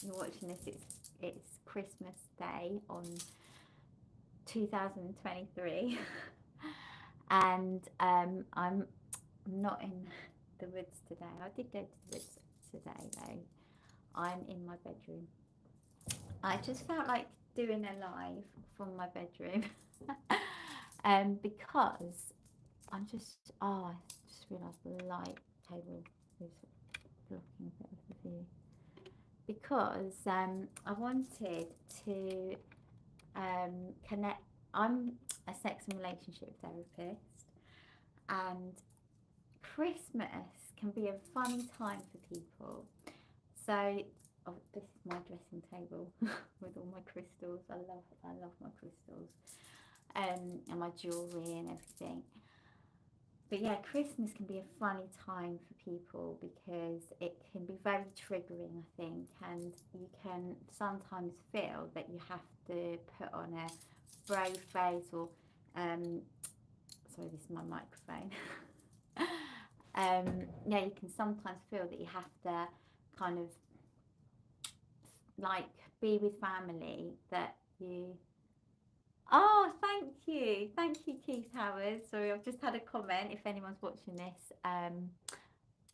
you're watching this, it's Christmas Day on 2023, and I'm not in the woods today. I did go to the woods today though. I'm in my bedroom. I just felt like doing a live from my bedroom, because I'm just I just realised the light table is blocking a bit of the view, because I wanted to connect. I'm a sex and relationship therapist, and Christmas can be a funny time for people. So, oh, this is my dressing table with all my crystals. I love my crystals, and my jewellery and everything. But yeah, Christmas can be a funny time for people because it can be very triggering, I think, and you can sometimes feel that you have to put on a brave face, or um, sorry, this is my microphone. Yeah, you can sometimes feel that you have to kind of like be with family that you. Oh, thank you, Keith Howard. Sorry, I've just had a comment. If anyone's watching this,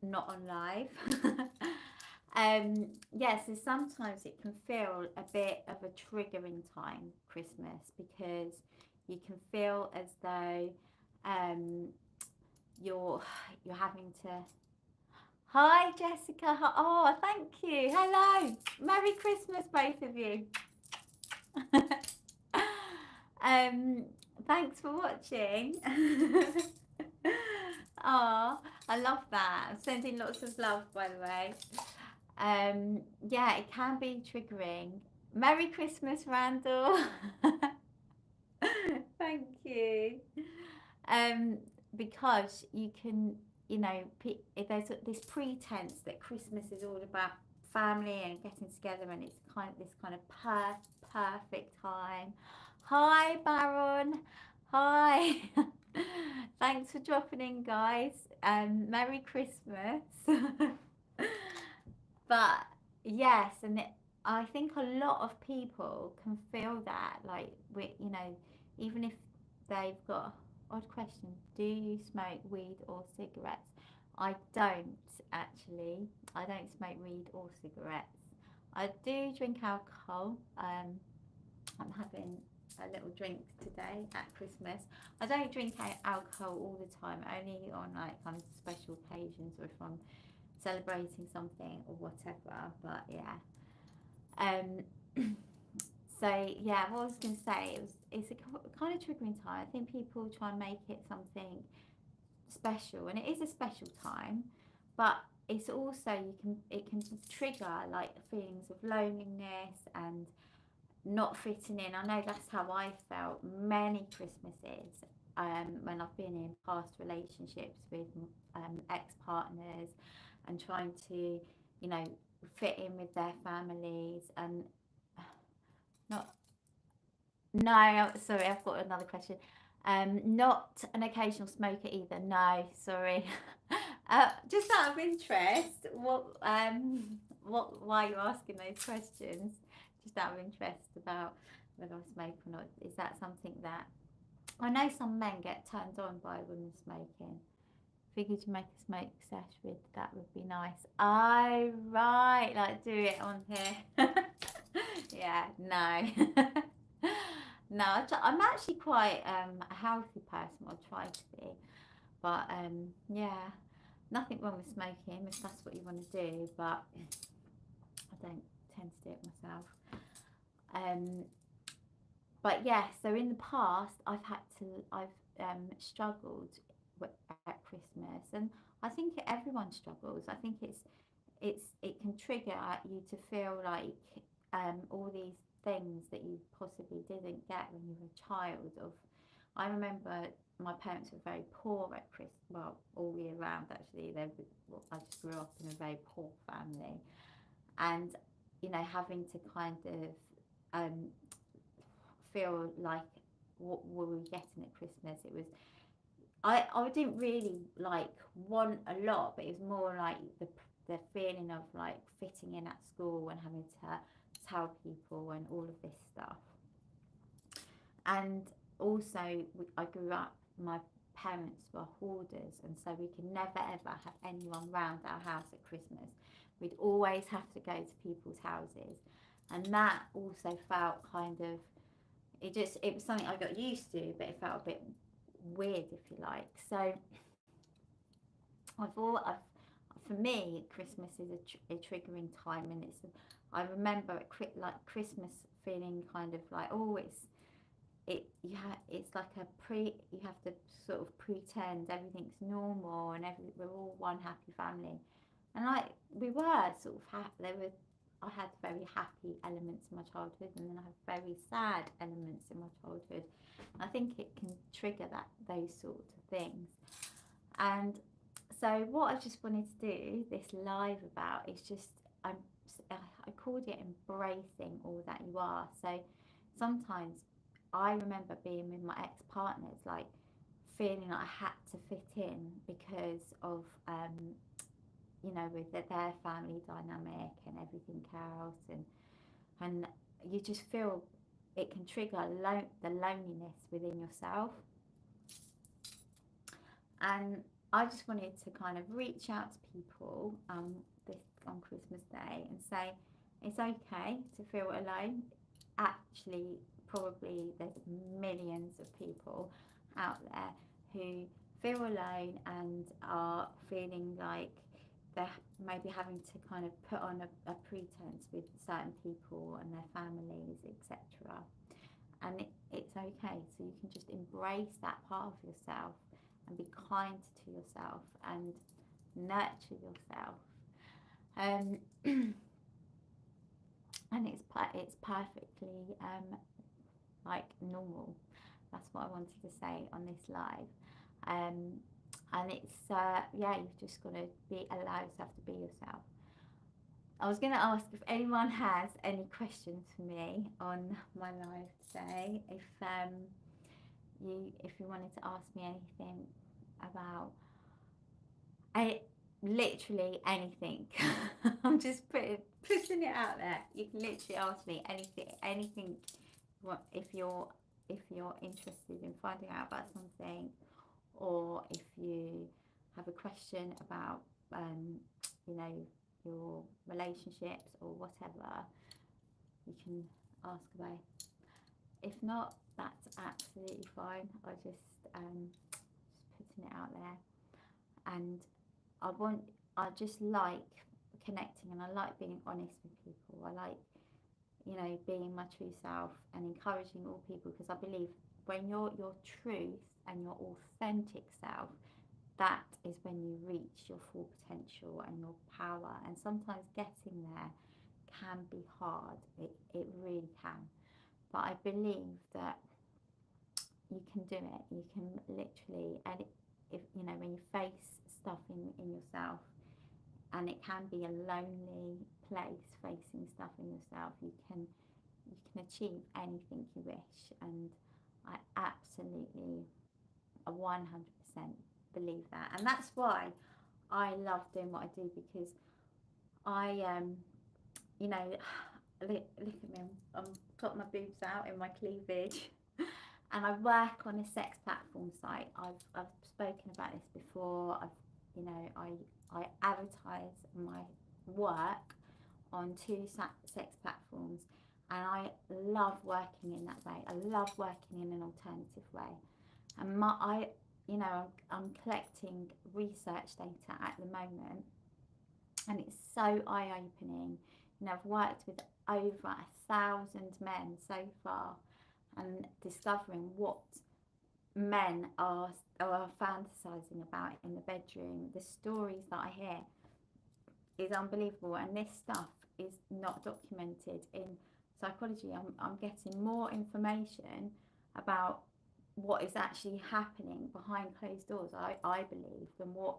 not on live. Yeah, so sometimes it can feel a bit of a triggering time, Christmas, because you can feel as though um, you're you're having to. Hi, Jessica. Oh, thank you. Hello. Merry Christmas, both of you. um, Thanks for watching. Oh, I love that. I'm sending lots of love, by the way. Yeah, it can be triggering. Merry Christmas, Randall. Thank you. Um, because you can, there's this pretense that Christmas is all about family and getting together, and it's kind of this kind of perfect time. Hi, Baron. Hi. Thanks for dropping in, guys. Merry Christmas. But yes, I think a lot of people can feel that, like even if they've got odd question. Do you smoke weed or cigarettes? I don't actually. I don't smoke weed or cigarettes. I do drink alcohol. I'm having a little drink today at Christmas. I don't drink alcohol all the time, only on like kind of special occasions, or if I'm celebrating something or whatever. But yeah, um, so yeah, what I was going to say, it's a kind of triggering time. I think people try and make it something special, and it is a special time, but it's also it can trigger like feelings of loneliness and not fitting in. I know that's how I felt many Christmases, when I've been in past relationships with ex-partners, and trying to, you know, fit in with their families, and not. No, sorry, I've got another question. Not an occasional smoker either. No, sorry. Just out of interest, why are you asking those questions? Just out of interest about whether I smoke or not. Is that something that I know some men get turned on by women smoking? Figured to make a smoke sesh with, that would be nice. Oh, right, like do it on here. Yeah, no. No, I'm actually quite a healthy person. I try to be, but yeah, nothing wrong with smoking if that's what you want to do. But I don't tend to do it myself. Um, but yeah, so in the past, I've struggled at Christmas, and I think everyone struggles. I think it can trigger at you to feel like all these things that you possibly didn't get when you were a child. Of, I remember my parents were very poor at Christmas, well, all year round actually. I just grew up in a very poor family, and having to kind of feel like, what were we getting at Christmas? It was, I didn't really like want a lot, but it was more like the feeling of like fitting in at school and having to tell people and all of this stuff. And also, I grew up, my parents were hoarders, and so we could never ever have anyone round our house at Christmas. We'd always have to go to people's houses, and that also felt kind of, it was something I got used to, but it felt a bit weird, if you like. So for me, Christmas is a triggering time, and I remember like Christmas feeling kind of like, oh, it's like you have to sort of pretend everything's normal and we're all one happy family, and like we were sort of happy. I had very happy elements in my childhood, and then I have very sad elements in my childhood. I think it can trigger those sorts of things. And so what I just wanted to do this live about is just, I called it embracing all that you are. So sometimes I remember being with my ex-partners, like feeling like I had to fit in because of with their family dynamic and everything else, and you just feel it can trigger the loneliness within yourself. And I just wanted to kind of reach out to people on Christmas Day and say it's okay to feel alone. Actually, probably there's millions of people out there who feel alone and are feeling like they're maybe having to kind of put on a pretense with certain people and their families, etc. And it's okay. So you can just embrace that part of yourself and be kind to yourself and nurture yourself. And it's perfectly like normal. That's what I wanted to say on this live. And it's you've just got to allow yourself to be yourself. I was going to ask if anyone has any questions for me on my live today. If you wanted to ask me anything about literally anything. I'm just putting it out there. You can literally ask me anything. If you're interested in finding out about something, or if you have a question about your relationships or whatever, you can ask away. If not, that's absolutely fine. I just putting it out there, and I just like connecting, and I like being honest with people. I like being my true self and encouraging all people, because I believe when you're your truth and your authentic self, that is when you reach your full potential and your power. And sometimes getting there can be hard. It really can. But I believe that you can do it. You can literally, and if when you face stuff in yourself, and it can be a lonely place, facing stuff in yourself, you can achieve anything you wish. And I absolutely 100% believe that. And that's why I love doing what I do, because I look at me, I've got my boobs out in my cleavage. And I work on a sex platform site. I've spoken about this before. I advertise my work on 2 sex platforms, and I love working in that way. I love working in an alternative way. And I'm collecting research data at the moment, and it's so eye-opening. I've worked with over 1,000 men so far, and discovering what men are fantasizing about in the bedroom. The stories that I hear is unbelievable, and this stuff is not documented in psychology. I'm getting more information about what is actually happening behind closed doors, I believe, than what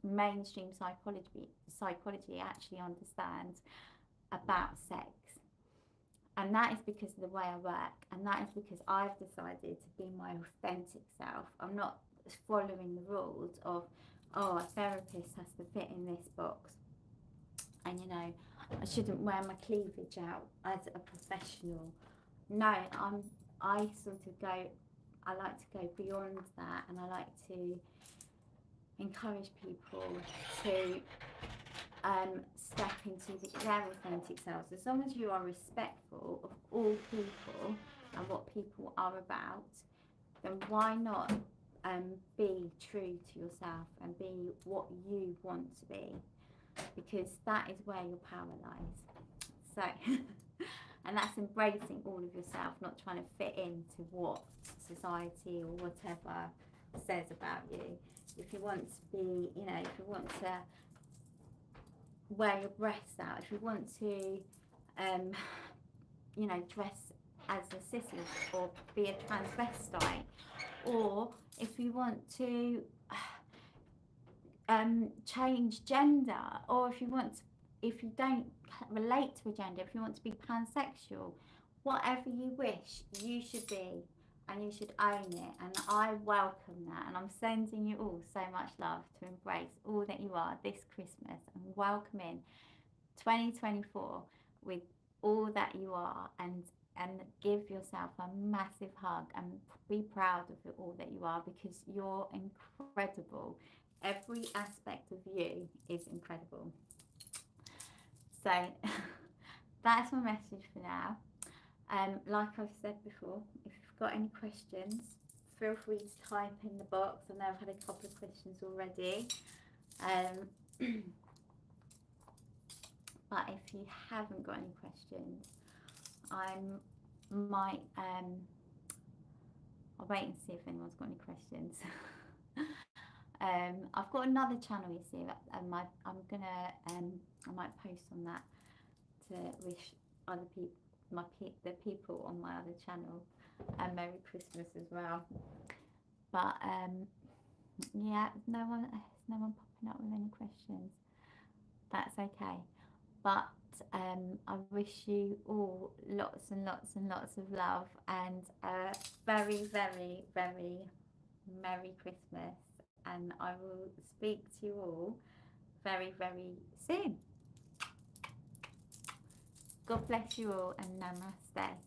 mainstream psychology actually understands about sex. And that is because of the way I work, and that is because I've decided to be my authentic self. I'm not following the rules of oh, a therapist has to fit in this box, and you know, I shouldn't wear my cleavage out as a professional. No, I sort of go, I like to go beyond that, and I like to encourage people to step into their authentic selves. As long as you are respectful of all people and what people are about, then why not be true to yourself and be what you want to be, because that is where your power lies. So and that's embracing all of yourself, not trying to fit into what society or whatever says about you. If you want to be, you know, if you want to wear your breasts out, if you want to you know, dress as a sissy or be a transvestite, or if you want to change gender, or if you want to, if you don't relate to a gender, if you want to be pansexual, whatever you wish, you should be, and you should own it. And I welcome that, and I'm sending you all so much love to embrace all that you are this Christmas, and welcome in 2024 with all that you are, and give yourself a massive hug and be proud of all that you are, because you're incredible. Every aspect of you is incredible. So that's my message for now. Like I've said before, if you've got any questions, feel free to type in the box. I know I've had a couple of questions already. But if you haven't got any questions, I might I'll wait and see if anyone's got any questions. I've got another channel, you see, and I'm gonna I might post on that to wish other people, the people on my other channel, and Merry Christmas as well. But yeah, no one popping up with any questions. That's okay. But I wish you all lots and lots and lots of love, and a very, very, very Merry Christmas. And I will speak to you all very, very soon. God bless you all, and namaste.